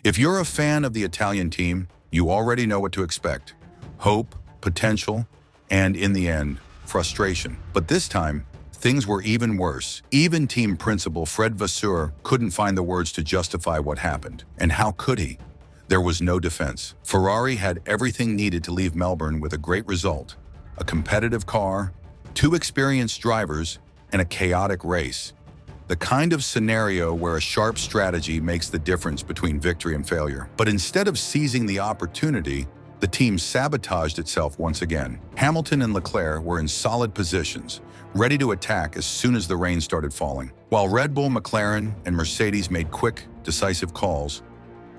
If you're a fan of the Italian team, you already know what to expect. Hope, potential, and in the end, frustration. But this time, things were even worse. Even team principal Fred Vasseur couldn't find the words to justify what happened. And how could he? There was no defense. Ferrari had everything needed to leave Melbourne with a great result: a competitive car, 2 experienced drivers, and a chaotic race. The kind of scenario where a sharp strategy makes the difference between victory and failure. But instead of seizing the opportunity, the team sabotaged itself once again. Hamilton and Leclerc were in solid positions, ready to attack as soon as the rain started falling. While Red Bull, McLaren, and Mercedes made quick, decisive calls,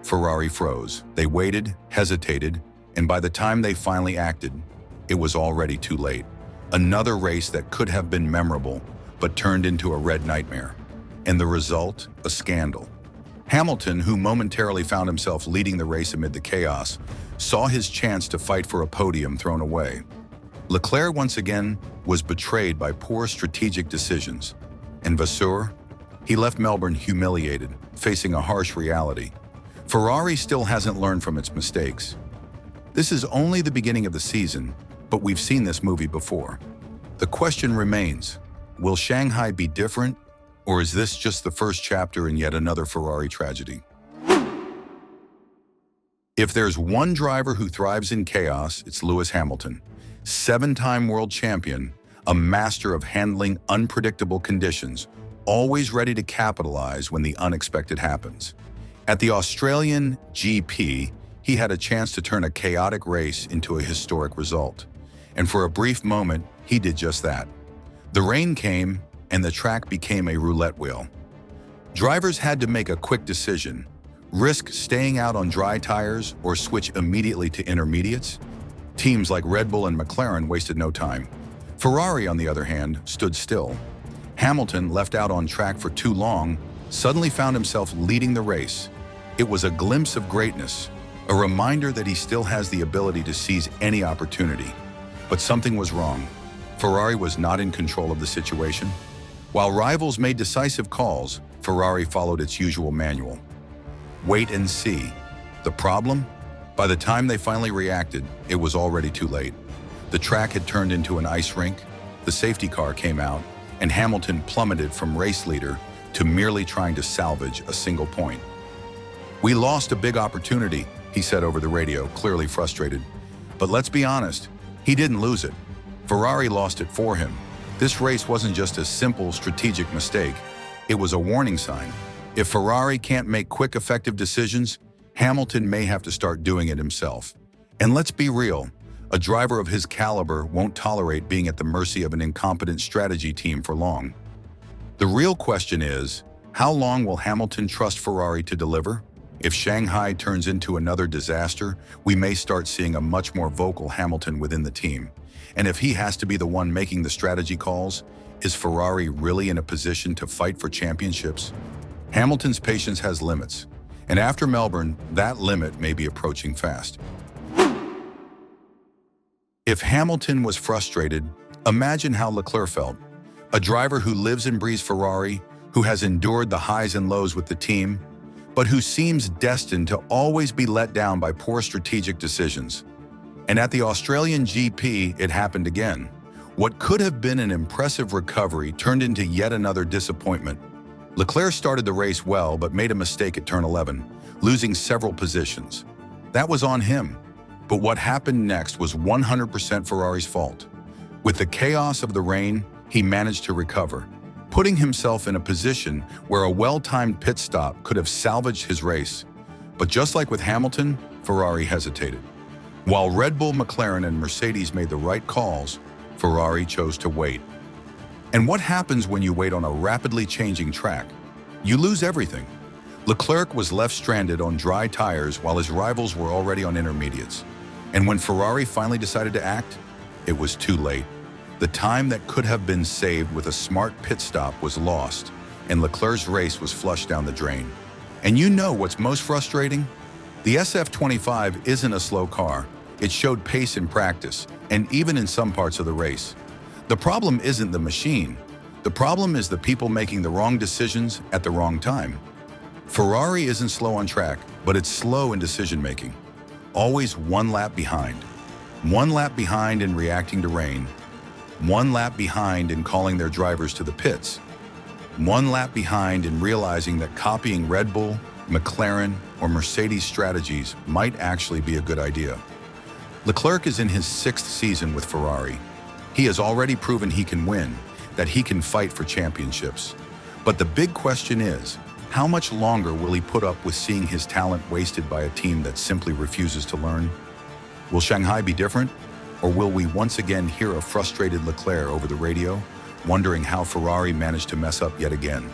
Ferrari froze. They waited, hesitated, and by the time they finally acted, it was already too late. Another race that could have been memorable, but turned into a red nightmare. And the result, a scandal. Hamilton, who momentarily found himself leading the race amid the chaos, saw his chance to fight for a podium thrown away. Leclerc once again was betrayed by poor strategic decisions. And Vasseur, he left Melbourne humiliated, facing a harsh reality. Ferrari still hasn't learned from its mistakes. This is only the beginning of the season, but we've seen this movie before. The question remains, will Shanghai be different, or is this just the first chapter in yet another Ferrari tragedy? If there's one driver who thrives in chaos, it's Lewis Hamilton. 7-time world champion, a master of handling unpredictable conditions, always ready to capitalize when the unexpected happens. At the Australian GP, he had a chance to turn a chaotic race into a historic result. And for a brief moment, he did just that. The rain came, and the track became a roulette wheel. Drivers had to make a quick decision: risk staying out on dry tires or switch immediately to intermediates. Teams like Red Bull and McLaren wasted no time. Ferrari, on the other hand, stood still. Hamilton, left out on track for too long, suddenly found himself leading the race. It was a glimpse of greatness, a reminder that he still has the ability to seize any opportunity. But something was wrong. Ferrari was not in control of the situation. While rivals made decisive calls, Ferrari followed its usual manual: wait and see. The problem? By the time they finally reacted, it was already too late. The track had turned into an ice rink, the safety car came out, and Hamilton plummeted from race leader to merely trying to salvage a single point. "We lost a big opportunity," he said over the radio, clearly frustrated. But let's be honest, he didn't lose it. Ferrari lost it for him. This race wasn't just a simple strategic mistake. It was a warning sign. If Ferrari can't make quick, effective decisions, Hamilton may have to start doing it himself. And let's be real, a driver of his caliber won't tolerate being at the mercy of an incompetent strategy team for long. The real question is, how long will Hamilton trust Ferrari to deliver? If Shanghai turns into another disaster, we may start seeing a much more vocal Hamilton within the team. And if he has to be the one making the strategy calls, is Ferrari really in a position to fight for championships? Hamilton's patience has limits, and after Melbourne, that limit may be approaching fast. If Hamilton was frustrated, imagine how Leclerc felt. A driver who lives and breathes Ferrari, who has endured the highs and lows with the team, but who seems destined to always be let down by poor strategic decisions. And at the Australian GP, it happened again. What could have been an impressive recovery turned into yet another disappointment. Leclerc started the race well, but made a mistake at turn 11, losing several positions. That was on him. But what happened next was 100% Ferrari's fault. With the chaos of the rain, he managed to recover, putting himself in a position where a well-timed pit stop could have salvaged his race. But just like with Hamilton, Ferrari hesitated. While Red Bull, McLaren, and Mercedes made the right calls, Ferrari chose to wait. And what happens when you wait on a rapidly changing track? You lose everything. Leclerc was left stranded on dry tires while his rivals were already on intermediates. And when Ferrari finally decided to act, it was too late. The time that could have been saved with a smart pit stop was lost, and Leclerc's race was flushed down the drain. And you know what's most frustrating? The SF25 isn't a slow car. It showed pace in practice, and even in some parts of the race. The problem isn't the machine. The problem is the people making the wrong decisions at the wrong time. Ferrari isn't slow on track, but it's slow in decision-making. Always one lap behind. One lap behind in reacting to rain. One lap behind in calling their drivers to the pits. One lap behind in realizing that copying Red Bull, McLaren, or Mercedes strategies might actually be a good idea. Leclerc is in his 6th season with Ferrari. He has already proven he can win, that he can fight for championships. But the big question is, how much longer will he put up with seeing his talent wasted by a team that simply refuses to learn? Will Shanghai be different? Or will we once again hear a frustrated Leclerc over the radio, wondering how Ferrari managed to mess up yet again?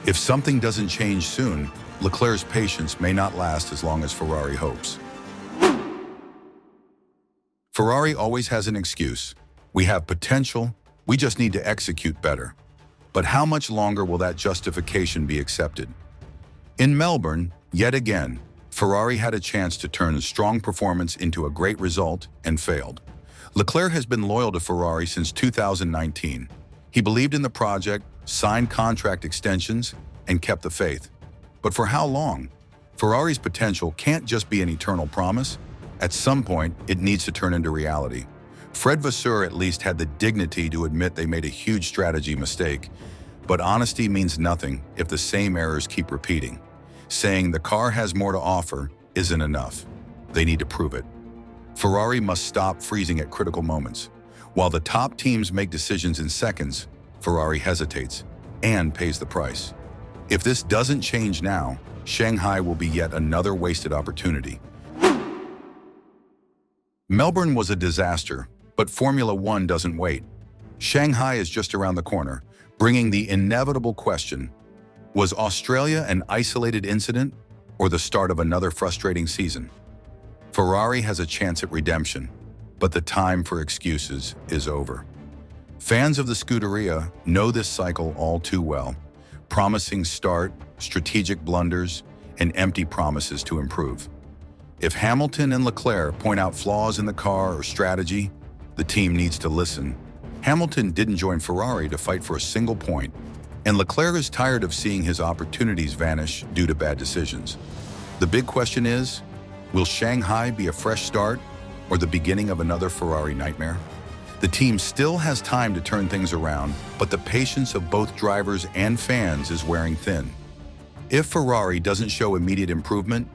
If something doesn't change soon, Leclerc's patience may not last as long as Ferrari hopes. Ferrari always has an excuse. We have potential, we just need to execute better. But how much longer will that justification be accepted? In Melbourne, yet again, Ferrari had a chance to turn a strong performance into a great result and failed. Leclerc has been loyal to Ferrari since 2019. He believed in the project, signed contract extensions, and kept the faith. But for how long? Ferrari's potential can't just be an eternal promise. At some point, it needs to turn into reality. Fred Vasseur at least had the dignity to admit they made a huge strategy mistake. But honesty means nothing if the same errors keep repeating. Saying the car has more to offer isn't enough. They need to prove it. Ferrari must stop freezing at critical moments. While the top teams make decisions in seconds, Ferrari hesitates and pays the price. If this doesn't change now, Shanghai will be yet another wasted opportunity. Melbourne was a disaster, but Formula One doesn't wait. Shanghai is just around the corner, bringing the inevitable question: was Australia an isolated incident or the start of another frustrating season? Ferrari has a chance at redemption, but the time for excuses is over. Fans of the Scuderia know this cycle all too well. Promising start, strategic blunders, and empty promises to improve. If Hamilton and Leclerc point out flaws in the car or strategy, the team needs to listen. Hamilton didn't join Ferrari to fight for a single point, and Leclerc is tired of seeing his opportunities vanish due to bad decisions. The big question is, will Shanghai be a fresh start or the beginning of another Ferrari nightmare? The team still has time to turn things around, but the patience of both drivers and fans is wearing thin. If Ferrari doesn't show immediate improvement,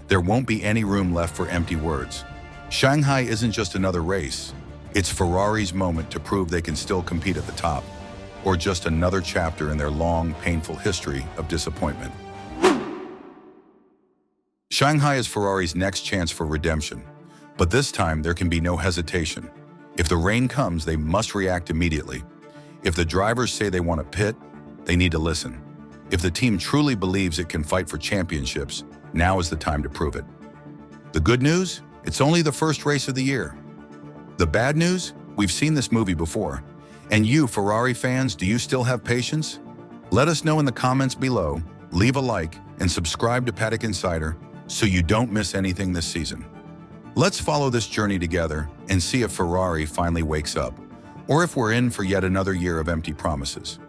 there won't be any room left for empty words. Shanghai isn't just another race. It's Ferrari's moment to prove they can still compete at the top, or just another chapter in their long, painful history of disappointment. Shanghai is Ferrari's next chance for redemption, but this time there can be no hesitation. If the rain comes, they must react immediately. If the drivers say they want to pit, they need to listen. If the team truly believes it can fight for championships, now is the time to prove it. The good news? It's only the first race of the year. The bad news? We've seen this movie before. And you, Ferrari fans, do you still have patience? Let us know in the comments below, leave a like, and subscribe to Paddock Insider so you don't miss anything this season. Let's follow this journey together and see if Ferrari finally wakes up, or if we're in for yet another year of empty promises.